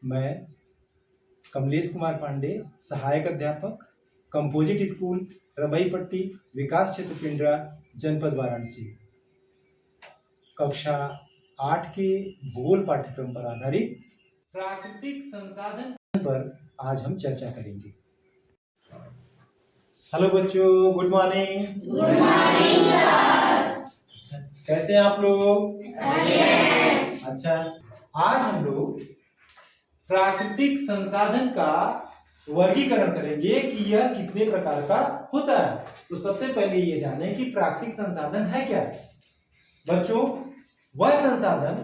मैं कमलेश कुमार पांडे, सहायक अध्यापक, कंपोजिट स्कूल, रमईपट्टी, विकास क्षेत्र पिंडरा, जनपद वाराणसी, कक्षा 8 के भूगोल पाठ्यक्रम पर आधारित प्राकृतिक संसाधन पर आज हम चर्चा करेंगे। हेलो बच्चों, good morning. Good morning sir. कैसे हैं आप लोग? अच्छा, आज हम लोग प्राकृतिक संसाधन का वर्गीकरण करेंगे कि यह कितने प्रकार का होता है। तो सबसे पहले ये जानें कि प्राकृतिक संसाधन है क्या। बच्चों, वह संसाधन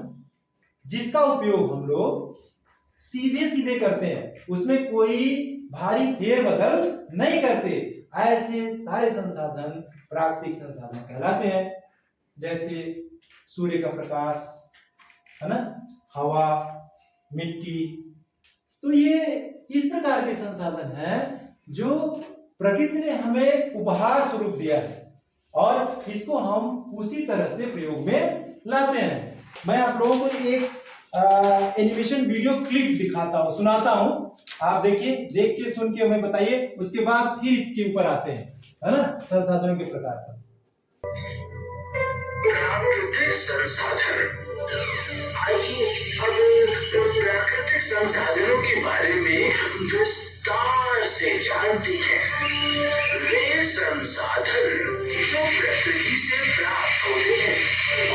जिसका उपयोग हम लोग सीधे सीधे करते हैं, उसमें कोई भारी फेरबदल नहीं करते, ऐसे सारे संसाधन प्राकृतिक संसाधन कहलाते हैं। जैसे सूर्य का प्रकाश, है ना, हवा, मिट्टी। तो ये इस प्रकार के संसाधन हैं जो प्रकृति ने हमें उपहार स्वरूप दिया है और इसको हम उसी तरह से प्रयोग में लाते हैं। मैं आप लोगों को एक एनिमेशन वीडियो क्लिप दिखाता हूँ, सुनाता हूँ। आप देखिए, देख के सुन के हमें बताइए, उसके बाद फिर इसके ऊपर आते हैं, है ना, संसाधनों के प्रकार पर। प्राकृतिक संसाधन। आइए अब प्राकृतिक संसाधनों के बारे में विस्तार से जानते हैं। वे संसाधन जो प्रकृति से प्राप्त होते हैं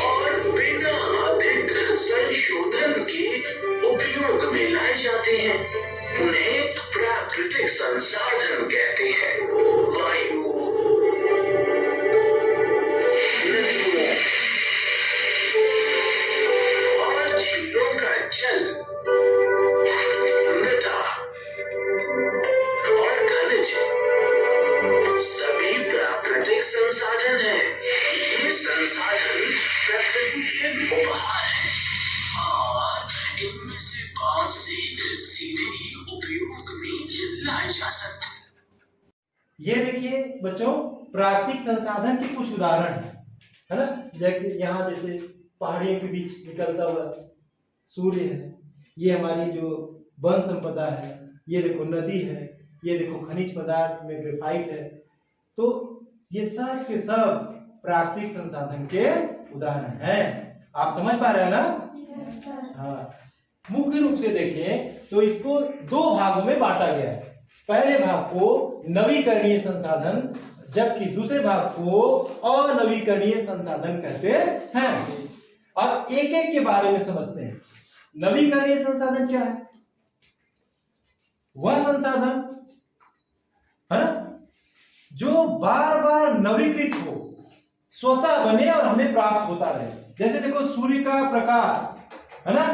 और बिना अधिक संशोधन के उपयोग में लाए जाते हैं, उन्हें प्राकृतिक संसाधन कहते हैं। वायु, नदियों और झीलों का जल, मृदा और खनिज सभी प्राकृतिक संसाधन हैं। ये संसाधन प्रकृति के उपहार हैं और इनमें से बहुत से सीधे उपयोग में लाए जा सकते हैं। ये देखिए बच्चों, प्राकृतिक संसाधन के कुछ उदाहरण है ना। देखिए यहाँ जैसे पहाड़ियों के बीच निकलता हुआ सूर्य है, ये हमारी जो वन संपदा है, ये देखो नदी है, ये देखो खनिज पदार्थ में ग्रेफाइट है। तो ये सब के सब प्राकृतिक संसाधन के उदाहरण हैं। आप समझ पा रहे हैं ना? हाँ, मुख्य रूप से देखें तो इसको दो भागों में बांटा गया है। पहले भाग को नवीकरणीय संसाधन, जबकि दूसरे भाग को अनवीकरणीय संसाधन कहते हैं। अब एक एक के बारे में समझते हैं। नवीकरणीय संसाधन क्या है? वह संसाधन है ना जो बार बार नवीकृत हो, स्वतः बने और हमें प्राप्त होता रहे। जैसे देखो सूर्य का प्रकाश, है ना,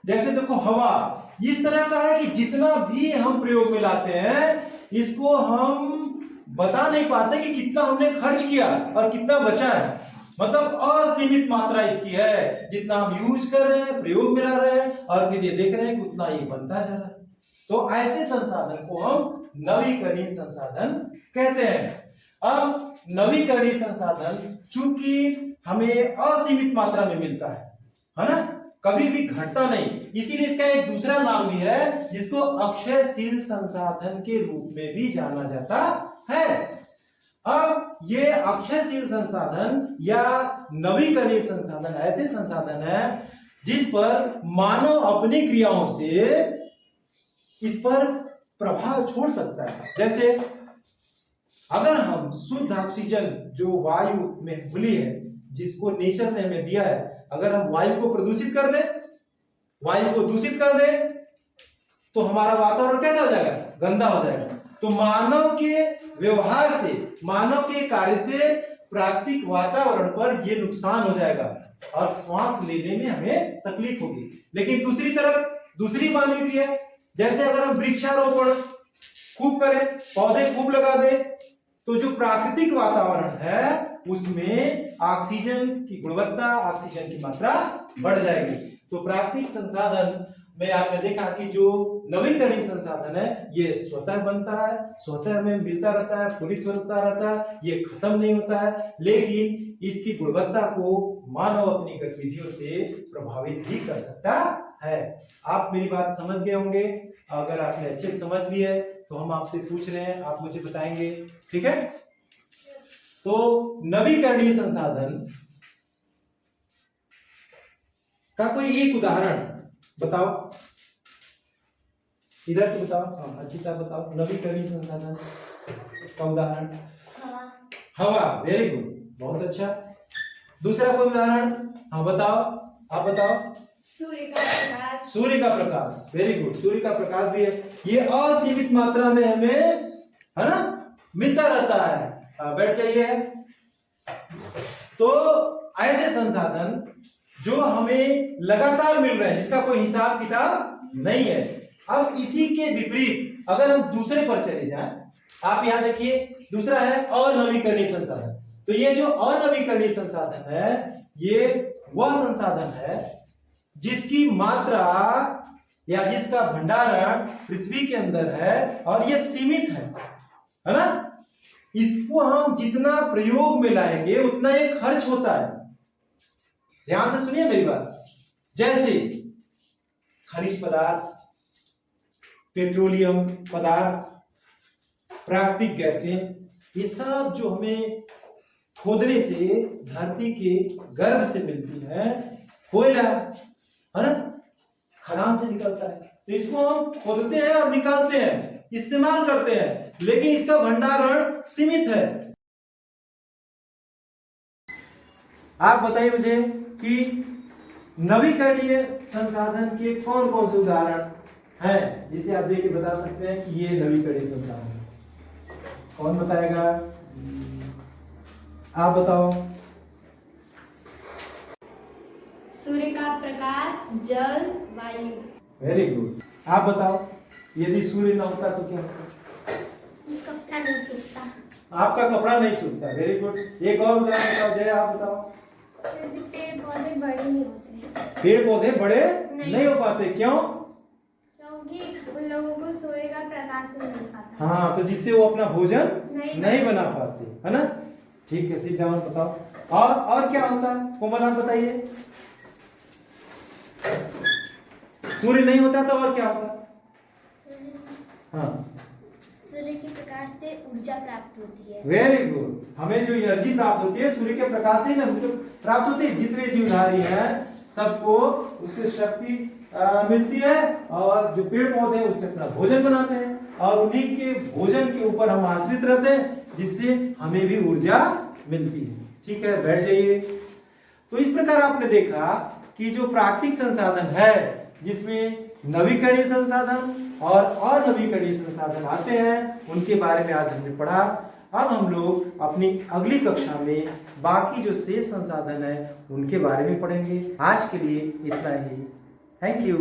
जैसे देखो हवा, इस तरह का है कि जितना भी हम प्रयोग में लाते हैं, इसको हम बता नहीं पाते कि कितना हमने खर्च किया और कितना बचा है। मतलब असीमित मात्रा इसकी है, जितना हम यूज कर रहे हैं, प्रयोग में ला रहे हैं और फिर ये देख रहे हैं कि उतना ये बनता जा रहा है। तो ऐसे संसाधन को हम नवीकरणीय संसाधन कहते हैं। अब नवीकरणीय संसाधन चूंकि हमें असीमित मात्रा में मिलता है ना, कभी भी घटता नहीं, इसीलिए इसका एक दूसरा नाम भी है जिसको अक्षयशील संसाधन के रूप में भी जाना जाता है। अब ये अक्षयशील संसाधन या नवीकरणीय संसाधन ऐसे संसाधन है जिस पर मानव अपनी क्रियाओं से इस पर प्रभाव छोड़ सकता है। जैसे अगर हम शुद्ध ऑक्सीजन जो वायु में घुली है, जिसको नेचर ने हमें दिया है, अगर हम वायु को प्रदूषित कर दें, वायु को दूषित कर दें, तो हमारा वातावरण कैसा हो जाएगा? गंदा हो जाएगा। तो मानव के व्यवहार से, मानव के कार्य से प्राकृतिक वातावरण पर यह नुकसान हो जाएगा और श्वास लेने में हमें तकलीफ होगी। लेकिन दूसरी तरफ दूसरी मानवीय क्रिया, जैसे अगर हम वृक्षारोपण खूब करें, पौधे खूब लगा दें, तो जो प्राकृतिक वातावरण है उसमें ऑक्सीजन की गुणवत्ता, ऑक्सीजन की मात्रा बढ़ जाएगी। तो प्राकृतिक संसाधन में आपने देखा कि जो नवीकरणीय संसाधन है ये स्वतः बनता है, स्वतः हमें मिलता रहता है, फूलित होता रहता है, ये खत्म नहीं होता है, लेकिन इसकी गुणवत्ता को मानव अपनी गतिविधियों से प्रभावित भी कर सकता है। आप मेरी बात समझ गए होंगे। अगर आपने अच्छे से समझ ली है तो हम आपसे पूछ रहे हैं, आप मुझे बताएंगे, ठीक है। तो नवीकरणीय संसाधन का कोई एक उदाहरण बताओ, इधर से बताओ। हाँ अर्चिता बताओ, नवीकरणीय संसाधन का उदाहरण। हवा। हवा, वेरी गुड, बहुत अच्छा। दूसरा कोई उदाहरण? हाँ बताओ, आप बताओ। सूर्य का प्रकाश। सूर्य का प्रकाश, वेरी गुड, सूर्य का प्रकाश भी है। ये असीमित मात्रा में हमें, है ना, मिलता रहता है। बैठ जाइए। तो ऐसे संसाधन जो हमें लगातार मिल रहे हैं, जिसका कोई हिसाब किताब नहीं है। अब इसी के विपरीत अगर हम दूसरे पर चले जाएं, आप यहां देखिए, दूसरा है अनवीकरणीय संसाधन। तो ये जो अनवीकरणीय संसाधन है, ये वह संसाधन है जिसकी मात्रा या जिसका भंडारण पृथ्वी के अंदर है और ये सीमित है ना। इसको हम जितना प्रयोग में लाएंगे उतना ये खर्च होता है। ध्यान से सुनिए मेरी बात। जैसे खनिज पदार्थ, पेट्रोलियम पदार्थ, प्राकृतिक गैसें, ये सब जो हमें खोदने से धरती के गर्भ से मिलती है, कोयला, है ना, खदान से निकलता है। तो इसको हम खोदते हैं और निकालते हैं, इस्तेमाल करते हैं, लेकिन इसका भंडारण सीमित है। आप बताइए मुझे कि नवीकरणीय संसाधन के कौन कौन से उदाहरण हैं जिसे आप देख के बता सकते हैं कि ये नवीकरणीय संसाधन है। कौन बताएगा? आप बताओ। सूर्य का प्रकाश, जल, वायु। Very good. आप बताओ, यदि सूर्य न होता तो क्या होता? कपड़ा नहीं सूखता। आपका कपड़ा नहीं सूखता, वेरी गुड। एक और उदाहरण बताओ जय, आप बताओ। पेड़ पौधे बड़े नहीं होते। पेड़ पौधे बड़े नहीं हो पाते, क्यों? क्योंकि उन लोगों को सूर्य का प्रकाश नहीं मिल पाता। हाँ, तो जिससे वो अपना भोजन नहीं बना पाते। पाते, है ना। ठीक है, सिट डाउन। बताओ और क्या होता है, कोमल आप बताइए। सूर्य नहीं होता तो और क्या होता? हाँ, सूर्य के प्रकाश से ऊर्जा प्राप्त होती है। Very good. हमें जो एनर्जी प्राप्त होती है सूर्य के प्रकाश से ना प्राप्त होती है। जितने जीवधारी हैं सबको उससे शक्ति मिलती है, और जो पेड़ पौधे हैं उससे अपना भोजन बनाते हैं, और उन्हीं के भोजन के ऊपर हम आश्रित रहते हैं, जिससे हमें भी ऊर्जा मिलती है। ठीक है, बैठ जाइए। तो इस प्रकार आपने देखा कि जो प्राकृतिक संसाधन है, जिसमें नवीकरणीय संसाधन और अनवीकरणीय संसाधन आते हैं, उनके बारे में आज हमने पढ़ा। अब हम लोग अपनी अगली कक्षा में बाकी जो शेष संसाधन है उनके बारे में पढ़ेंगे। आज के लिए इतना ही। Thank you.